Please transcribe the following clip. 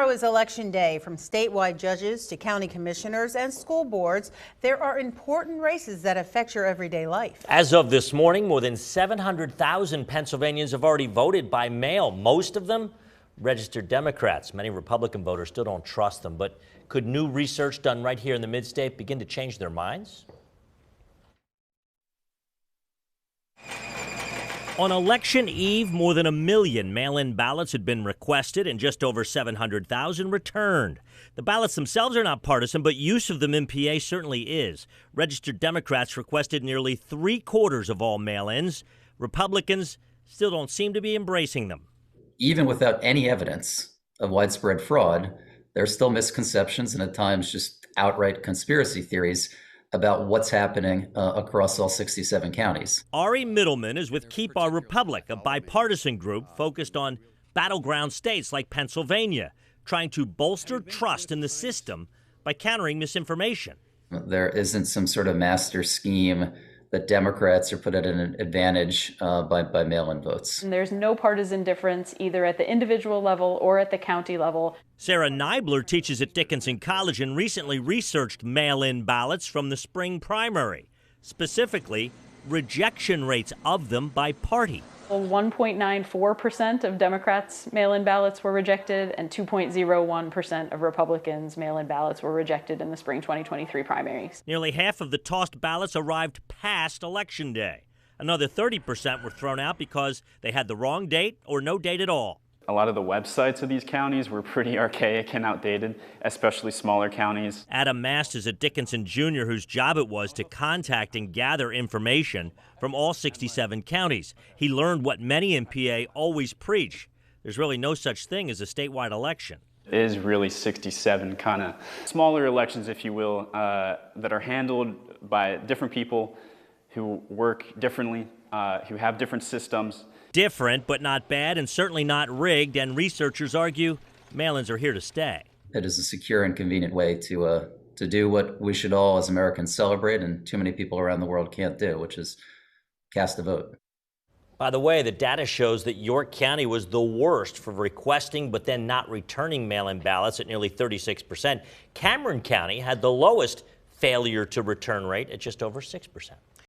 Tomorrow is Election Day. From statewide judges to county commissioners and school boards, there are important races that affect your everyday life. As of this morning, more than 700,000 Pennsylvanians have already voted by mail, most of them registered Democrats. Many Republican voters still don't trust them, but could new research done right here in the mid-state begin to change their minds? On election eve, more than 1 million mail-in ballots had been requested and just over 700,000 returned. The ballots themselves are not partisan, but use of them in PA certainly is. Registered Democrats requested nearly 3/4 of all mail-ins. Republicans still don't seem to be embracing them. Even without any evidence of widespread fraud, there are still misconceptions and at times just outright conspiracy theories about what's happening across all 67 counties. Ari Middleman is with Keep Our Republic, a bipartisan group focused on battleground states like Pennsylvania, trying to bolster trust in the system by countering misinformation. There isn't some sort of master scheme that Democrats are put at an advantage by mail-in votes. And there's no partisan difference either at the individual level or at the county level. Sarah Neibler teaches at Dickinson College and recently researched mail-in ballots from the spring primary, specifically rejection rates of them by party. 1.94% of Democrats' mail-in ballots were rejected, and 2.01% of Republicans' mail-in ballots were rejected in the spring 2023 primaries. Nearly half of the tossed ballots arrived past Election Day. Another 30% were thrown out because they had the wrong date or no date at all. A lot of the websites of these counties were pretty archaic and outdated, especially smaller counties. Adam Mast is a Dickinson junior whose job it was to contact and gather information from all 67 counties. He learned what many in PA always preach. There's really no such thing as a statewide election. It is really 67 kind of smaller elections, if you will, that are handled by different people who work differently, who have different systems. Different, but not bad, and certainly not rigged, and researchers argue mail-ins are here to stay. It is a secure and convenient way to do what we should all as Americans celebrate and too many people around the world can't do, which is cast a vote. By the way, the data shows that York County was the worst for requesting but then not returning mail-in ballots at nearly 36%. Cameron County had the lowest failure to return rate at just over 6%.